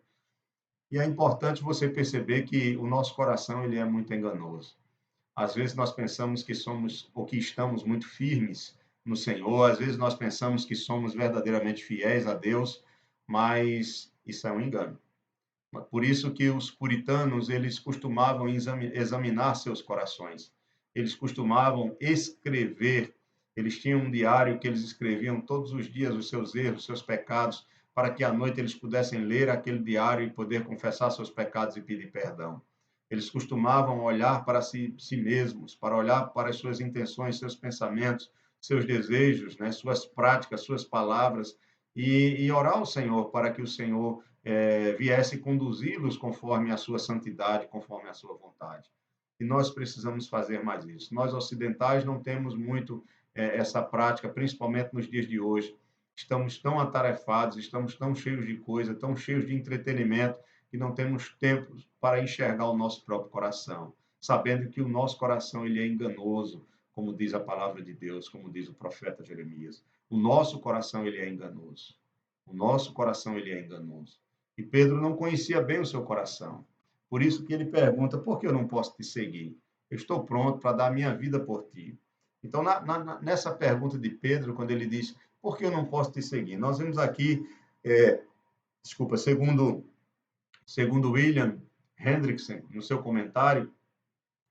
E é importante você perceber que o nosso coração ele é muito enganoso. Às vezes nós pensamos que somos ou que estamos muito firmes no Senhor, às vezes nós pensamos que somos verdadeiramente fiéis a Deus, mas isso é um engano. Por isso que os puritanos, eles costumavam examinar seus corações. Eles costumavam escrever, eles tinham um diário que eles escreviam todos os dias os seus erros, os seus pecados, para que à noite eles pudessem ler aquele diário e poder confessar seus pecados e pedir perdão. Eles costumavam olhar para si mesmos, para olhar para as suas intenções, seus pensamentos, seus desejos, né, suas práticas, suas palavras, e orar ao Senhor para que o Senhor viesse conduzi-los conforme a sua santidade, conforme a sua vontade. E nós precisamos fazer mais isso. Nós ocidentais não temos muito essa prática, principalmente nos dias de hoje. Estamos tão atarefados, estamos tão cheios de coisa, tão cheios de entretenimento, que não temos tempo para enxergar o nosso próprio coração, sabendo que o nosso coração ele é enganoso, como diz a palavra de Deus, como diz o profeta Jeremias. O nosso coração ele é enganoso. O nosso coração ele é enganoso. E Pedro não conhecia bem o seu coração. Por isso que ele pergunta, por que eu não posso te seguir? Eu estou pronto para dar a minha vida por ti. Então, nessa pergunta de Pedro, quando ele diz, por que eu não posso te seguir? Nós vemos aqui, segundo William Hendrickson, no seu comentário,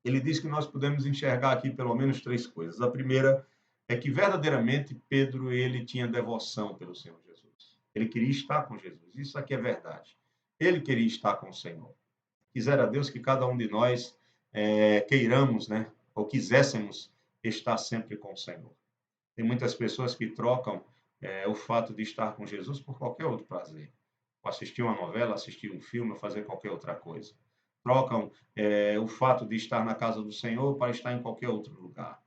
ele diz que nós podemos enxergar aqui pelo menos três coisas. A primeira é que verdadeiramente Pedro ele tinha devoção pelo Senhor Jesus. Ele queria estar com Jesus. Isso aqui é verdade. Ele queria estar com o Senhor. Quisera Deus que cada um de nós queiramos, né, ou quiséssemos estar sempre com o Senhor. Tem muitas pessoas que trocam o fato de estar com Jesus por qualquer outro prazer. Ou assistir uma novela, assistir um filme, ou fazer qualquer outra coisa. trocam o fato de estar na casa do Senhor para estar em qualquer outro lugar.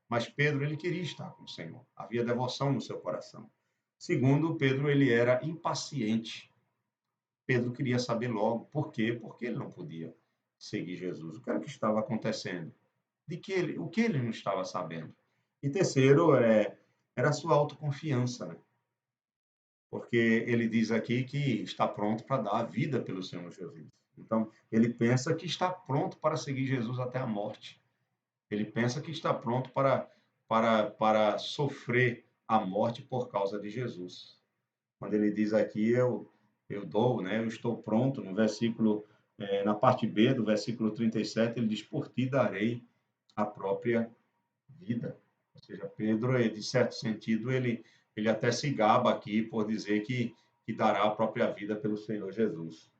Mas Pedro, ele queria estar com o Senhor. Havia devoção no seu coração. Segundo, Pedro, ele era impaciente. Pedro queria saber logo. Por quê? Porque ele não podia seguir Jesus. O que era que estava acontecendo? O que ele não estava sabendo? E terceiro, era a sua autoconfiança, né? Porque ele diz aqui que está pronto para dar a vida pelo Senhor Jesus. Então, ele pensa que está pronto para seguir Jesus até a morte. Ele pensa que está pronto para sofrer a morte por causa de Jesus. Quando ele diz aqui, eu dou, né? Eu estou pronto, no versículo, na parte B do versículo 37, ele diz, por ti darei a própria vida. Ou seja, Pedro, de certo sentido, ele até se gaba aqui por dizer que dará a própria vida pelo Senhor Jesus.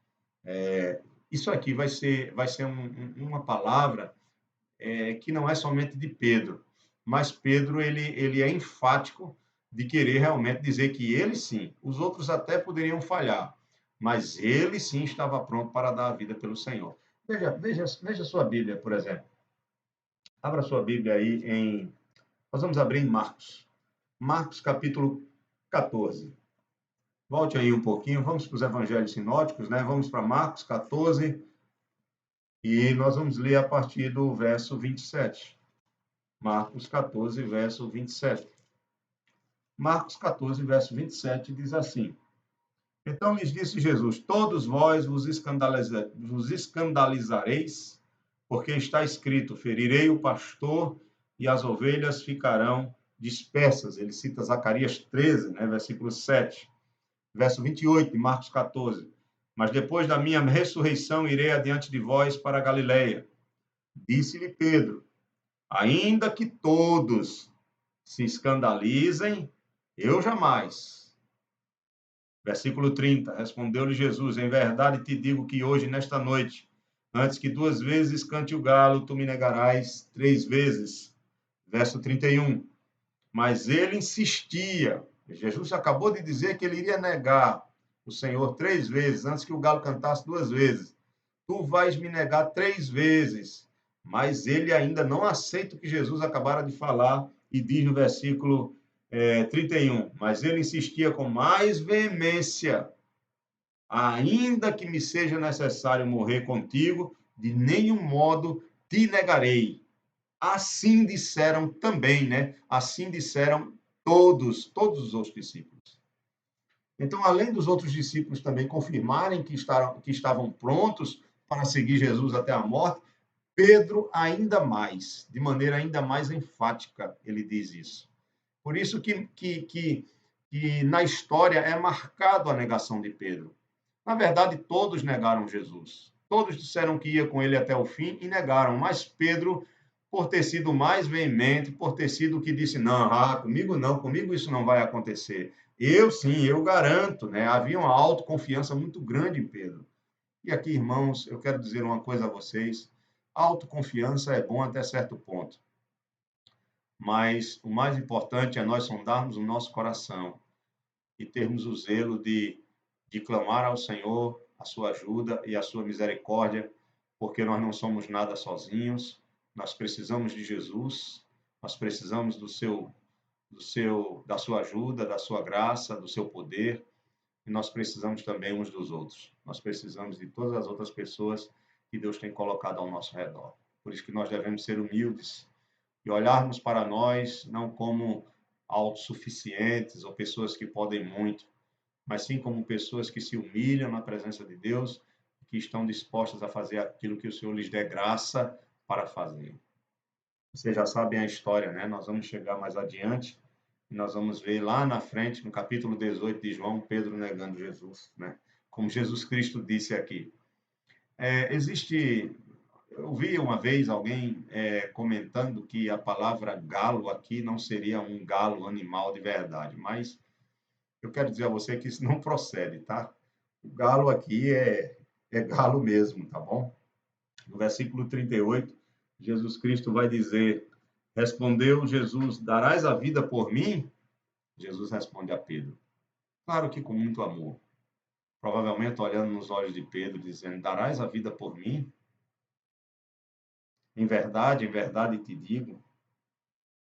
Isso aqui vai ser uma palavra que não é somente de Pedro, mas Pedro ele é enfático de querer realmente dizer que ele sim, os outros até poderiam falhar, mas ele sim estava pronto para dar a vida pelo Senhor. Veja sua Bíblia, por exemplo. Abra sua Bíblia aí nós vamos abrir em Marcos. Marcos capítulo 14. Volte aí um pouquinho, vamos para os evangelhos sinóticos, né? Vamos para Marcos 14 e nós vamos ler a partir do verso 27. Marcos 14, verso 27. Marcos 14, verso 27 diz assim: Então lhes disse Jesus: Todos vós vos escandalizareis, porque está escrito: Ferirei o pastor e as ovelhas ficarão dispersas. Ele cita Zacarias 13, né, versículo 7. Verso 28 de Marcos 14. Mas depois da minha ressurreição irei adiante de vós para a Galileia. Disse-lhe Pedro: Ainda que todos se escandalizem, eu jamais. Versículo 30, respondeu-lhe Jesus, em verdade te digo que hoje, nesta noite, antes que 2 vezes cante o galo, tu me negarás 3 vezes. Verso 31, mas ele insistia, Jesus acabou de dizer que ele iria negar o Senhor 3 vezes, antes que o galo cantasse 2 vezes. Tu vais me negar 3 vezes. Mas ele ainda não aceita o que Jesus acabara de falar e diz no versículo 31. Mas ele insistia com mais veemência. Ainda que me seja necessário morrer contigo, de nenhum modo te negarei. Assim disseram também, né? Assim disseram todos os outros discípulos. Então, além dos outros discípulos também confirmarem que estavam prontos para seguir Jesus até a morte, Pedro ainda mais, de maneira ainda mais enfática, ele diz isso. Por isso que na história é marcado a negação de Pedro. Na verdade, todos negaram Jesus. Todos disseram que ia com ele até o fim e negaram, mas Pedro, por ter sido mais veemente, por ter sido o que disse, não, comigo não, comigo isso não vai acontecer. Eu sim, eu garanto, né? Havia uma autoconfiança muito grande em Pedro. E aqui, irmãos, eu quero dizer uma coisa a vocês, autoconfiança é bom até certo ponto, mas o mais importante é nós sondarmos o nosso coração e termos o zelo de clamar ao Senhor a sua ajuda e a sua misericórdia, porque nós não somos nada sozinhos, nós precisamos de Jesus, nós precisamos da sua ajuda, da sua graça, do seu poder, e nós precisamos também uns dos outros. Nós precisamos de todas as outras pessoas que Deus tem colocado ao nosso redor. Por isso que nós devemos ser humildes e olharmos para nós não como autossuficientes ou pessoas que podem muito, mas sim como pessoas que se humilham na presença de Deus, que estão dispostas a fazer aquilo que o Senhor lhes der graça para fazer. Vocês já sabem a história, né? Nós vamos chegar mais adiante e nós vamos ver lá na frente, no capítulo 18 de João, Pedro negando Jesus, né? Como Jesus Cristo disse aqui. Eu vi uma vez alguém comentando que a palavra galo aqui não seria um galo animal de verdade, mas eu quero dizer a você que isso não procede, tá? O galo aqui é galo mesmo, tá bom? No versículo 38, Jesus Cristo vai dizer: Respondeu Jesus: Darás a vida por mim? Jesus responde a Pedro: Claro que com muito amor. Provavelmente olhando nos olhos de Pedro, dizendo: Darás a vida por mim? em verdade te digo,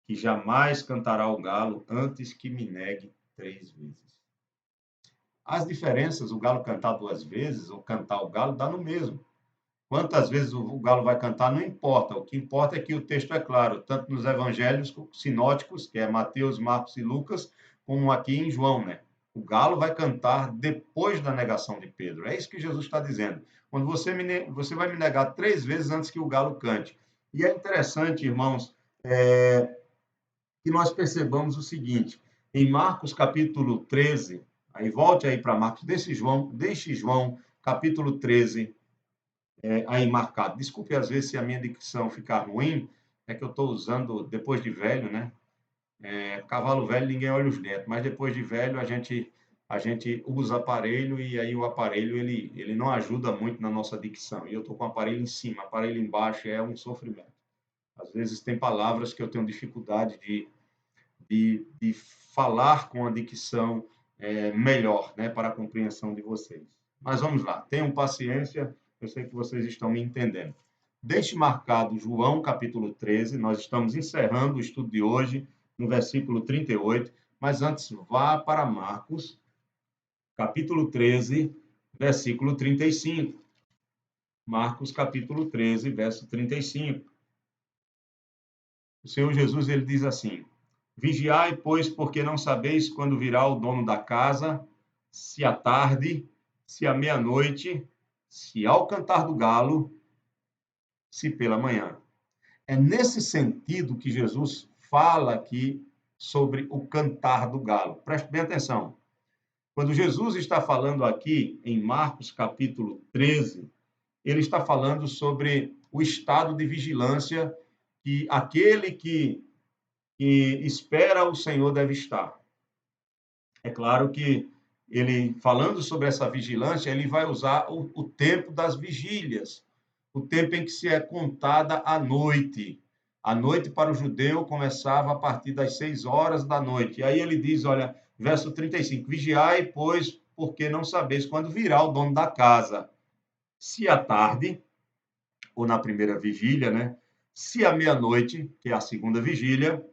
que jamais cantará o galo antes que me negue 3 vezes. As diferenças, o galo cantar 2 vezes ou cantar o galo, dá no mesmo. Quantas vezes o galo vai cantar, não importa. O que importa é que o texto é claro, tanto nos evangelhos sinóticos, que é Mateus, Marcos e Lucas, como aqui em João, né? O galo vai cantar depois da negação de Pedro. É isso que Jesus está dizendo. Quando você vai me negar 3 vezes antes que o galo cante. E é interessante, irmãos, que nós percebamos o seguinte, em Marcos capítulo 13, aí volte aí para Marcos, deixe João capítulo 13, aí marcado. Desculpe, às vezes, se a minha dicção ficar ruim, é que eu estou usando, depois de velho, né? Cavalo velho, ninguém olha os dentes, mas depois de velho, a gente usa aparelho e aí o aparelho, ele não ajuda muito na nossa dicção. E eu estou com o aparelho em cima, aparelho embaixo é um sofrimento. Às vezes tem palavras que eu tenho dificuldade de falar com a dicção melhor, né, para a compreensão de vocês. Mas vamos lá, tenham paciência, eu sei que vocês estão me entendendo. Deixe marcado João capítulo 13, nós estamos encerrando o estudo de hoje no versículo 38, mas antes vá para Marcos capítulo 13, versículo 35. Marcos capítulo 13, verso 35. O Senhor Jesus ele diz assim: Vigiai, pois, porque não sabeis quando virá o dono da casa, se à tarde, se à meia-noite, se ao cantar do galo, se pela manhã. É nesse sentido que Jesus fala aqui sobre o cantar do galo. Preste bem atenção. Quando Jesus está falando aqui em Marcos capítulo 13, ele está falando sobre o estado de vigilância que aquele que espera o Senhor deve estar. É claro que ele, falando sobre essa vigilância, ele vai usar o tempo das vigílias, o tempo em que se é contada a noite. A noite para o judeu começava a partir das 6 horas da noite. E aí ele diz, olha, verso 35, vigiai, pois, porque não sabeis quando virá o dono da casa. Se à tarde, ou na primeira vigília, né? Se à meia-noite, que é a segunda vigília,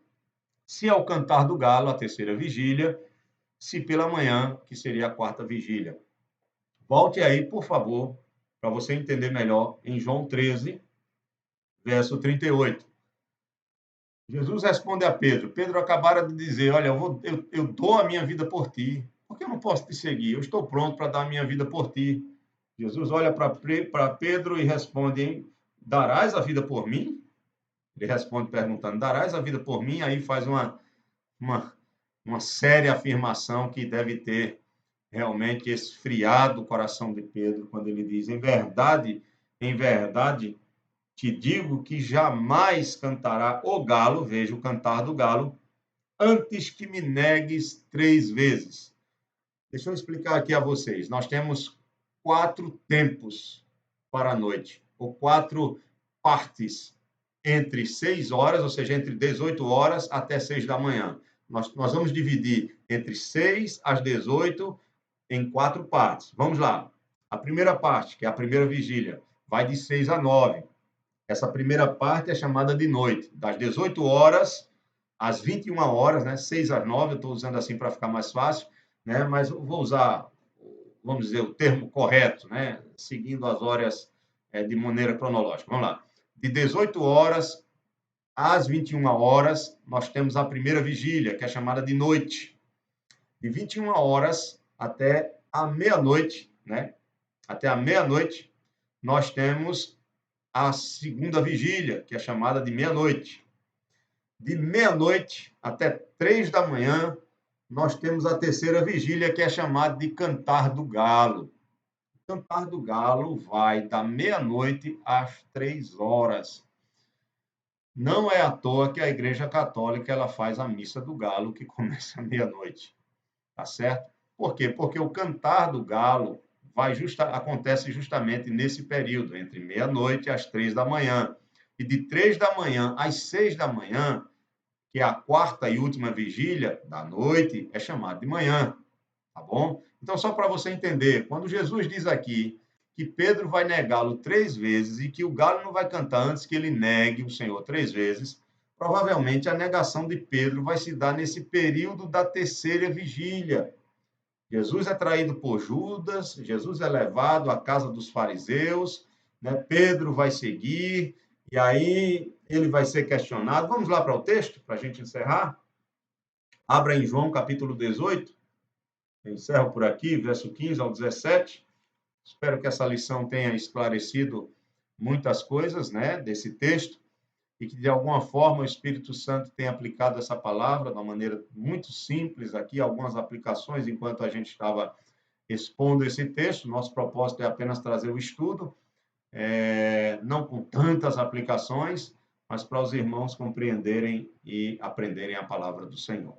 se ao cantar do galo, a terceira vigília, se pela manhã, que seria a quarta vigília. Volte aí, por favor, para você entender melhor, em João 13, verso 38. Jesus responde a Pedro. Pedro acabara de dizer, olha, eu dou a minha vida por ti. Por que eu não posso te seguir? Eu estou pronto para dar a minha vida por ti. Jesus olha para Pedro e responde, darás a vida por mim? Ele responde perguntando, darás a vida por mim? Aí faz uma, uma séria afirmação que deve ter realmente esfriado o coração de Pedro quando ele diz, em verdade, te digo que jamais cantará o galo, veja o cantar do galo, antes que me negues 3 vezes. Deixa eu explicar aqui a vocês. Nós temos 4 tempos para a noite, ou 4 partes entre 6 horas, ou seja, entre 18 horas até 6 da manhã. Nós vamos dividir entre 6 às 18 em 4 partes. Vamos lá. A primeira parte, que é a primeira vigília, vai de 6 a 9. Essa primeira parte é chamada de noite, das 18 horas às 21 horas, né? 6 às 9, eu estou usando assim para ficar mais fácil, né? Mas eu vou usar, vamos dizer, o termo correto, né? Seguindo as horas de maneira cronológica. Vamos lá. De 18 horas às 21 horas, nós temos a primeira vigília, que é chamada de noite. De 21 horas até a meia-noite, né? Até a meia-noite, nós temos a segunda vigília, que é chamada de meia-noite. De meia-noite até 3 da manhã, nós temos a terceira vigília, que é chamada de Cantar do Galo. O Cantar do Galo vai da meia-noite às 3 horas. Não é à toa que a Igreja Católica ela faz a Missa do Galo, que começa à meia-noite. Tá certo? Por quê? Porque o Cantar do Galo acontece justamente nesse período, entre meia-noite às 3 da manhã. E de 3 da manhã às 6 da manhã, que é a quarta e última vigília da noite, é chamado de manhã, tá bom? Então, só para você entender, quando Jesus diz aqui que Pedro vai negá-lo 3 vezes e que o galo não vai cantar antes que ele negue o Senhor 3 vezes, provavelmente a negação de Pedro vai se dar nesse período da terceira vigília. Jesus é traído por Judas, Jesus é levado à casa dos fariseus, né? Pedro vai seguir, e aí ele vai ser questionado. Vamos lá para o texto, para a gente encerrar? Abra em João capítulo 18, eu encerro por aqui, verso 15 ao 17. Espero que essa lição tenha esclarecido muitas coisas, né, desse texto, e que de alguma forma o Espírito Santo tenha aplicado essa palavra de uma maneira muito simples aqui, algumas aplicações enquanto a gente estava expondo esse texto. Nosso propósito é apenas trazer o estudo, não com tantas aplicações, mas para os irmãos compreenderem e aprenderem a palavra do Senhor.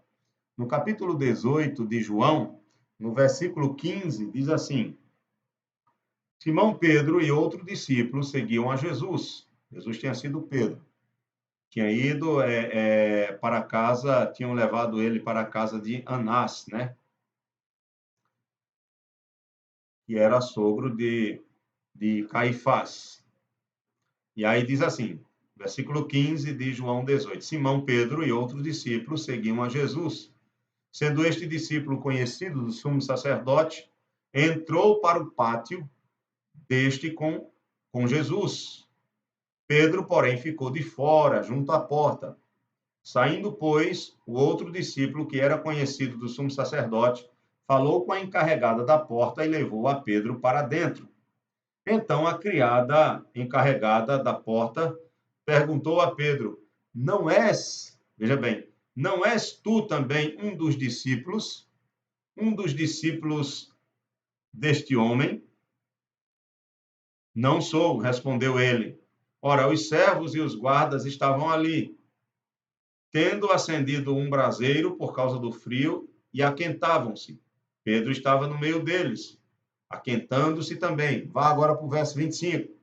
No capítulo 18 de João, no versículo 15, diz assim: Simão Pedro e outro discípulo seguiam a Jesus. Jesus tinha sido Pedro. Tinha ido para casa, tinham levado ele para a casa de Anás, né? Que era sogro de Caifás. E aí diz assim, versículo 15 de João 18: Simão Pedro e outros discípulos seguiam a Jesus. Sendo este discípulo conhecido do sumo sacerdote, entrou para o pátio deste com Jesus. Pedro, porém, ficou de fora, junto à porta. Saindo, pois, o outro discípulo, que era conhecido do sumo sacerdote, falou com a encarregada da porta e levou a Pedro para dentro. Então a criada encarregada da porta perguntou a Pedro: Não és, veja bem, não és tu também um dos discípulos? Um dos discípulos deste homem? Não sou, respondeu ele. Ora, os servos e os guardas estavam ali, tendo acendido um braseiro por causa do frio, e aquentavam-se. Pedro estava no meio deles, aquentando-se também. Vá agora para o verso 25.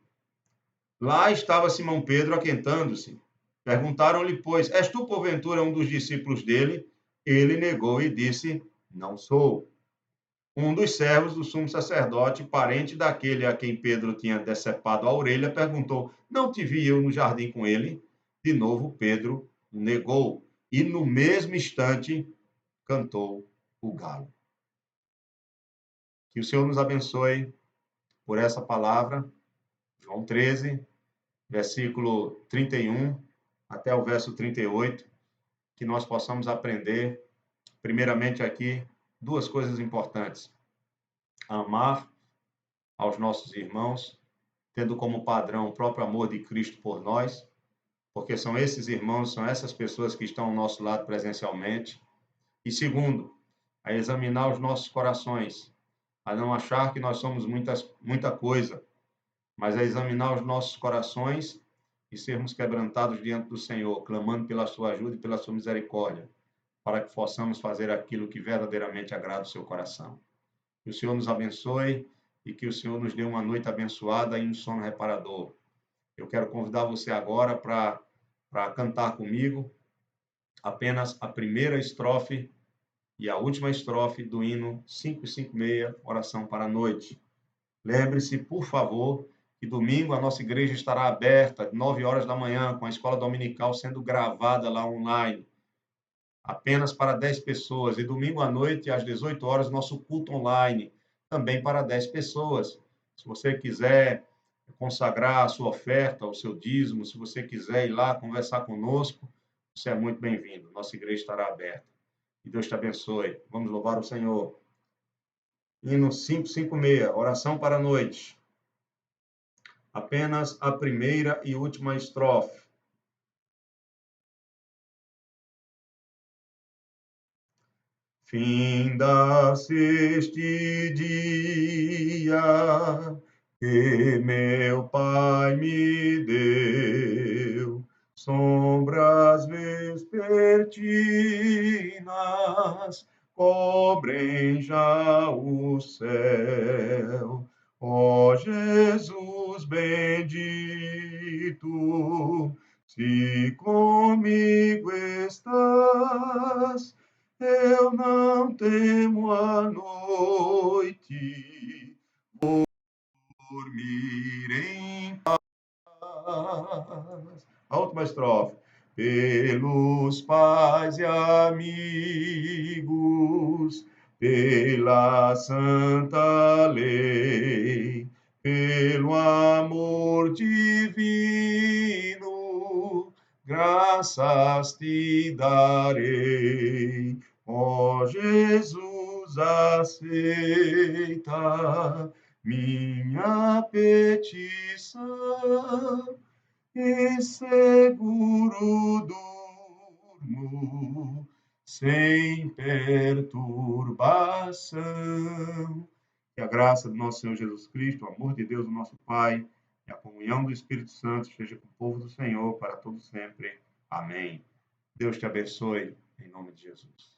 Lá estava Simão Pedro aquentando-se. Perguntaram-lhe, pois, és tu porventura um dos discípulos dele? Ele negou e disse, não sou. Um dos servos do sumo sacerdote, parente daquele a quem Pedro tinha decepado a orelha, perguntou, não te vi eu no jardim com ele? De novo Pedro negou, e no mesmo instante cantou o galo. Que o Senhor nos abençoe por essa palavra. João 13, versículo 31 até o verso 38, que nós possamos aprender, primeiramente aqui, duas coisas importantes. Amar aos nossos irmãos, tendo como padrão o próprio amor de Cristo por nós, porque são esses irmãos, são essas pessoas que estão ao nosso lado presencialmente. E segundo, a examinar os nossos corações, a não achar que nós somos muita coisa, mas a examinar os nossos corações e sermos quebrantados diante do Senhor, clamando pela sua ajuda e pela sua misericórdia, para que possamos fazer aquilo que verdadeiramente agrada o seu coração. Que o Senhor nos abençoe e que o Senhor nos dê uma noite abençoada e um sono reparador. Eu quero convidar você agora para cantar comigo apenas a primeira estrofe e a última estrofe do hino 556, Oração para a Noite. Lembre-se, por favor, que domingo a nossa igreja estará aberta, 9 horas da manhã, com a escola dominical sendo gravada lá online, apenas para 10 pessoas. E domingo à noite, às 18 horas, nosso culto online, também para 10 pessoas. Se você quiser consagrar a sua oferta, o seu dízimo, se você quiser ir lá conversar conosco, você é muito bem-vindo. Nossa igreja estará aberta. E Deus te abençoe. Vamos louvar o Senhor. Hino 556, oração para a noite. Apenas a primeira e última estrofe. Finda-se este dia que meu Pai me deu, sombras vespertinas cobrem já o céu. Ó Jesus bendito, se comigo estás, eu não temo a noite, por estrofe. Pelos pais e amigos, pela santa lei, pelo amor divino, graças te darei. Ó Jesus, aceita minha petição e seguro durmo, sem perturbação. Que a graça do nosso Senhor Jesus Cristo, o amor de Deus, o nosso Pai, e a comunhão do Espírito Santo esteja com o povo do Senhor para todo sempre. Amém. Deus te abençoe, em nome de Jesus.